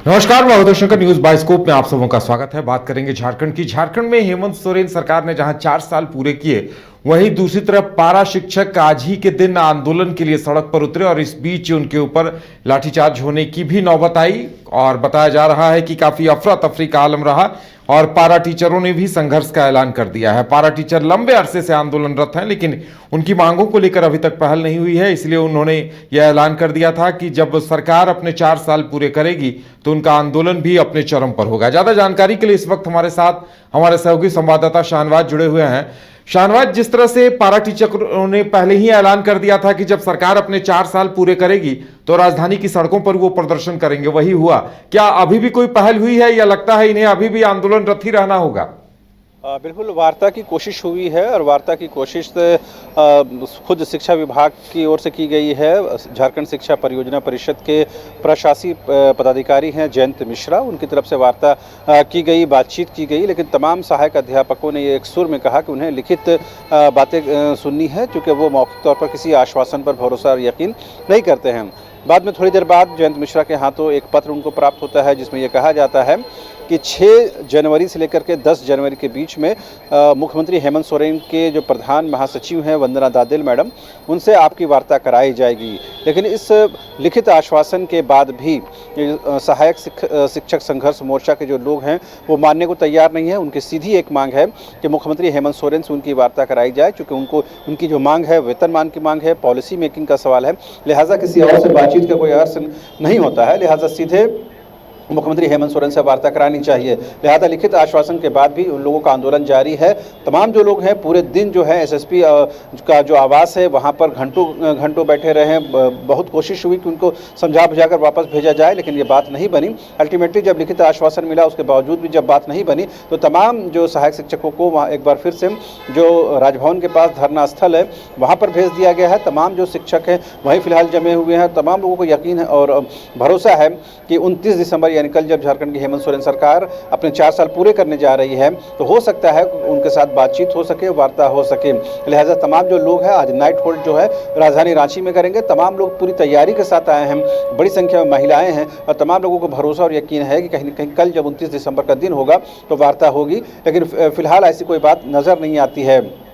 नमस्कार, मैं Uday Shankar, news bioscope में आप सबों का स्वागत है। बात करेंगे झारखंड की। झारखंड में हेमंत सोरेन सरकार ने जहां 4 साल पूरे किए, वहीं दूसरी तरफ पारा शिक्षक आज ही के दिन आंदोलन के लिए सड़क पर उतरे और इस बीच उनके ऊपर लाठीचार्ज होने की भी नौबत आई और बताया जा रहा है कि काफी अफरा तफरी का आलम रहा और पारा टीचरों ने भी संघर्ष का ऐलान कर दिया है। पारा टीचर लंबे अरसे से आंदोलनरत हैं, लेकिन उनकी मांगों को लेकर अभी तक पहल नहीं हुई है। इसलिए उन्होंने यह ऐलान कर दिया था कि जब सरकार अपने 4 साल पूरे करेगी तो उनका आंदोलन भी अपने चरम पर होगा। ज्यादा जानकारी के लिए इस वक्त हमारे साथ हमारे सहयोगी संवाददाता शाहनवाज जुड़े हुए हैं। शाहनवाज, जिस तरह से पारा टीचरों ने पहले ही ऐलान कर दिया था कि जब सरकार अपने 4 साल पूरे करेगी तो राजधानी की सड़कों पर वो प्रदर्शन करेंगे, वही हुआ। क्या अभी भी कोई पहल हुई है या लगता है इन्हें अभी भी आंदोलनरत ही रहना होगा? बिल्कुल वार्ता की कोशिश हुई है और वार्ता की कोशिश खुद शिक्षा विभाग की ओर से की गई है। झारखंड शिक्षा परियोजना परिषद के प्रशासकीय पदाधिकारी हैं जयंत मिश्रा, उनकी तरफ से वार्ता की गई, बातचीत की गई, लेकिन तमाम सहायक अध्यापकों ने ये एक सुर में कहा कि उन्हें लिखित बातें सुननी है, क्योंकि वो मौखिक तौर पर किसी आश्वासन पर भरोसा और यकीन नहीं करते हैं। बाद में थोड़ी देर बाद जयंत मिश्रा के हाथों एक पत्र उनको प्राप्त होता है जिसमें यह कहा जाता है कि 6 जनवरी से लेकर के 10 जनवरी के बीच में मुख्यमंत्री हेमंत सोरेन के जो प्रधान महासचिव हैं वंदना दादेल मैडम, उनसे आपकी वार्ता कराई जाएगी। लेकिन इस लिखित आश्वासन के बाद भी सहायक शिक्षक संघर्ष मोर्चा के जो लोग हैं वो मानने को तैयार नहीं है। उनकी सीधी एक मांग है कि मुख्यमंत्री हेमंत सोरेन से उनकी वार्ता कराई जाए, क्योंकि उनकी जो मांग है वेतनमान की मांग है, पॉलिसी मेकिंग का सवाल है, लिहाजा किसी और से बातचीत का कोई अर्थ नहीं होता है। लिहाजा सीधे मुख्यमंत्री हेमंत सोरेन से वार्ता करानी चाहिए। लिहाजा लिखित आश्वासन के बाद भी उन लोगों का आंदोलन जारी है। तमाम जो लोग हैं पूरे दिन जो है एसएसपी का जो आवास है वहां पर घंटों बैठे रहे हैं। बहुत कोशिश हुई कि उनको समझा बुझाकर वापस भेजा जाए, लेकिन ये बात नहीं बनी। अल्टीमेटली जब लिखित आश्वासन मिला उसके बावजूद भी जब बात नहीं बनी तो तमाम जो सहायक शिक्षकों को वहाँ एक बार फिर से जो राजभवन के पास धरना स्थल है वहाँ पर भेज दिया गया है। तमाम जो शिक्षक हैं वहीं फिलहाल जमे हुए हैं। तमाम लोगों को यकीन है और भरोसा है कि 29 दिसंबर यानी कल जब झारखंड की हेमंत सोरेन सरकार अपने 4 साल पूरे करने जा रही है तो हो सकता है उनके साथ बातचीत हो सके, वार्ता हो सके। लिहाजा तमाम जो लोग हैं आज नाइट होल्ड जो है राजधानी रांची में करेंगे। तमाम लोग पूरी तैयारी के साथ आए हैं, बड़ी संख्या में महिलाएं हैं और तमाम लोगों को भरोसा और यकीन है कि कहीं न कहीं कल जब 29 दिसंबर का दिन होगा तो वार्ता होगी। लेकिन फिलहाल ऐसी कोई बात नजर नहीं आती है।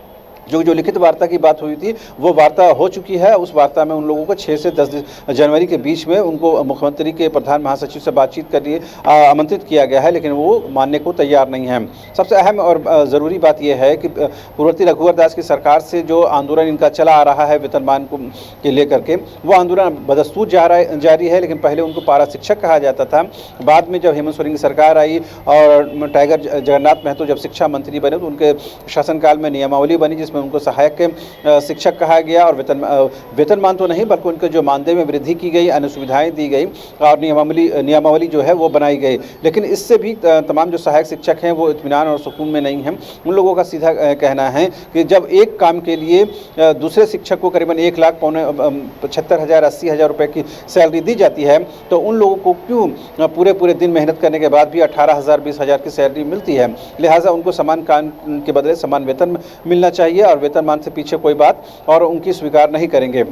जो लिखित वार्ता की बात हुई थी वो वार्ता हो चुकी है। उस वार्ता में उन लोगों को 6 से 10 जनवरी के बीच में उनको मुख्यमंत्री के प्रधान महासचिव से बातचीत के लिए आमंत्रित किया गया है, लेकिन वो मानने को तैयार नहीं है। सबसे अहम और ज़रूरी बात यह है कि पूर्ववर्ती रघुवर दास की सरकार से जो आंदोलन इनका चला आ रहा है वेतनमान को के लेकर के, वो आंदोलन बदस्तूर जारी है। लेकिन पहले उनको पारा शिक्षक कहा जाता था। बाद में जब हेमंत सोरेन की सरकार आई और टाइगर जगन्नाथ महतो जब शिक्षा मंत्री बने तो उनके शासनकाल में नियमावली बनी जिसमें उनको सहायक शिक्षक कहा गया और वेतनमान तो नहीं बल्कि उनके जो मानदेय में वृद्धि की गई, अन्य सुविधाएं दी गई और नियमावली जो है वो बनाई गई। लेकिन इससे भी तमाम जो सहायक शिक्षक हैं वो इत्मीनान और सुकून में नहीं हैं। उन लोगों का सीधा कहना है कि जब एक काम के लिए दूसरे शिक्षक को करीबन 1,75,000 80,000 रुपये की सैलरी दी जाती है तो उन लोगों को क्यों पूरे दिन मेहनत करने के बाद भी 18,000 20,000 की सैलरी मिलती है। लिहाजा उनको समान काम के बदले समान वेतन मिलना चाहिए और वेतनमान से पीछे कोई बात और उनकी स्वीकार नहीं करेंगे।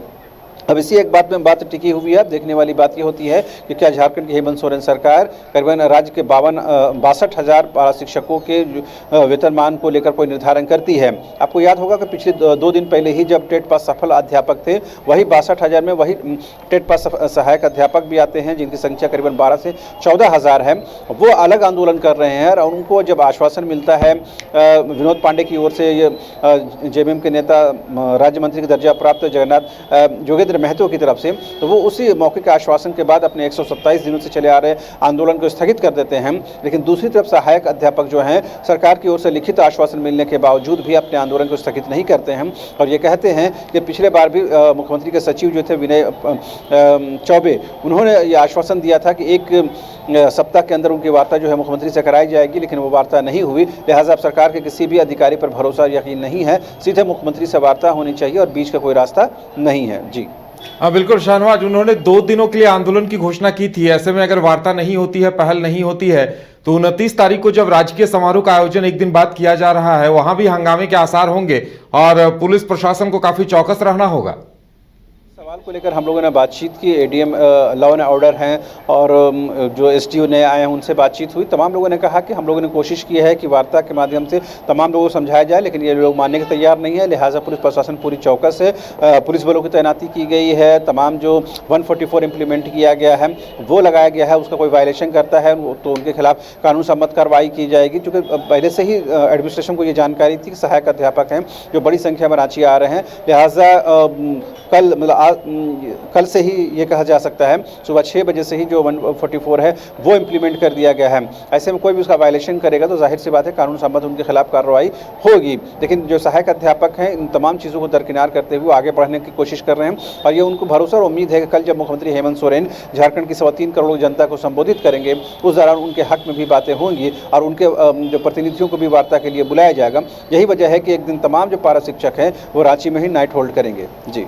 अब इसी एक बात में बात टिकी हुई है। देखने वाली बात ये होती है कि क्या झारखंड की हेमंत सोरेन सरकार करीबन राज्य के 62,000 पारा शिक्षकों के वेतनमान को लेकर कोई निर्धारण करती है। आपको याद होगा कि पिछले 2 दिन पहले ही जब टेट पास सफल अध्यापक थे वही 62,000 में वही टेट पास सहायक अध्यापक भी आते हैं जिनकी संख्या करीबन 12 से 14,000 है। वो अलग आंदोलन कर रहे हैं और उनको जब आश्वासन मिलता है विनोद पांडे की ओर से, जेएमएम के नेता राज्य मंत्री का दर्जा प्राप्त जोगेंद्र महतो की तरफ से, तो वो उसी मौखिक आश्वासन के बाद अपने 127 दिनों से चले आ रहे आंदोलन को स्थगित कर देते हैं। लेकिन दूसरी तरफ सहायक अध्यापक जो हैं सरकार की ओर से लिखित आश्वासन मिलने के बावजूद भी अपने आंदोलन को स्थगित नहीं करते हैं और ये कहते हैं कि पिछले बार भी मुख्यमंत्री के सचिव जो थे विनय चौबे, उन्होंने ये आश्वासन दिया था कि 1 सप्ताह के अंदर उनकी वार्ता जो है मुख्यमंत्री से कराई जाएगी, लेकिन वो वार्ता नहीं हुई। लिहाजा अब सरकार के किसी भी अधिकारी पर भरोसा यकीन नहीं है। सीधे मुख्यमंत्री से वार्ता होनी चाहिए और बीच का कोई रास्ता नहीं है। जी हाँ बिल्कुल शाहनवाज, उन्होंने 2 दिनों के लिए आंदोलन की घोषणा की थी। ऐसे में अगर वार्ता नहीं होती है, पहल नहीं होती है तो 29 तारीख को जब राजकीय समारोह का आयोजन एक दिन बाद किया जा रहा है वहां भी हंगामे के आसार होंगे और पुलिस प्रशासन को काफी चौकस रहना होगा। सवाल को लेकर हम लोगों ने बातचीत की। एडीएम लॉ एंड ऑर्डर हैं और जो एसडीओ नए आए हैं उनसे बातचीत हुई। तमाम लोगों ने कहा कि हम लोगों ने कोशिश की है कि वार्ता के माध्यम से तमाम लोगों को समझाया जाए, लेकिन ये लोग मानने के तैयार नहीं है। लिहाजा पुलिस प्रशासन पूरी चौकस है, पुलिस बलों की तैनाती की गई है। तमाम जो 144 इम्प्लीमेंट किया गया है वो लगाया गया है। उसका कोई वायलेशन करता है तो उनके खिलाफ कानून सम्मत कार्रवाई की जाएगी। क्योंकि पहले से ही एडमिनिस्ट्रेशन को ये जानकारी थी कि सहायक अध्यापक हैं जो बड़ी संख्या में रांची आ रहे हैं। लिहाजा कल से ही ये कहा जा सकता है सुबह 6 बजे से ही जो 144 है वो इम्प्लीमेंट कर दिया गया है। ऐसे में कोई भी उसका वायलेशन करेगा तो जाहिर सी बात है कानून सम्मत उनके खिलाफ कार्रवाई होगी। लेकिन जो सहायक अध्यापक हैं इन तमाम चीज़ों को दरकिनार करते हुए आगे बढ़ने की कोशिश कर रहे हैं और ये उनको भरोसा और उम्मीद है कि कल जब मुख्यमंत्री हेमंत सोरेन झारखंड की 3.25 करोड़ जनता को संबोधित करेंगे उस दौरान उनके हक में भी बातें होंगी और उनके जो प्रतिनिधियों को भी वार्ता के लिए बुलाया जाएगा। यही वजह है कि एक दिन तमाम जो पारा शिक्षक हैं वो रांची में ही नाइट होल्ड करेंगे। जी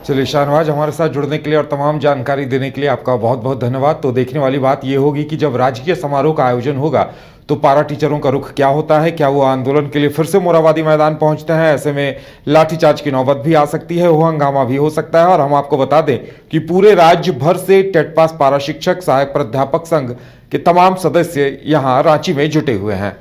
चलिए शाहनवाज, हमारे साथ जुड़ने के लिए और तमाम जानकारी देने के लिए आपका बहुत बहुत धन्यवाद। तो देखने वाली बात ये होगी कि जब राजकीय समारोह का आयोजन होगा तो पारा टीचरों का रुख क्या होता है, क्या वो आंदोलन के लिए फिर से मोरहाबादी मैदान पहुंचते हैं। ऐसे में लाठीचार्ज की नौबत भी आ सकती है, वो हंगामा भी हो सकता है। और हम आपको बता दें कि पूरे राज्य भर से टेट पास पारा शिक्षक सहायक प्राध्यापक संघ के तमाम सदस्य यहां रांची में जुटे हुए हैं।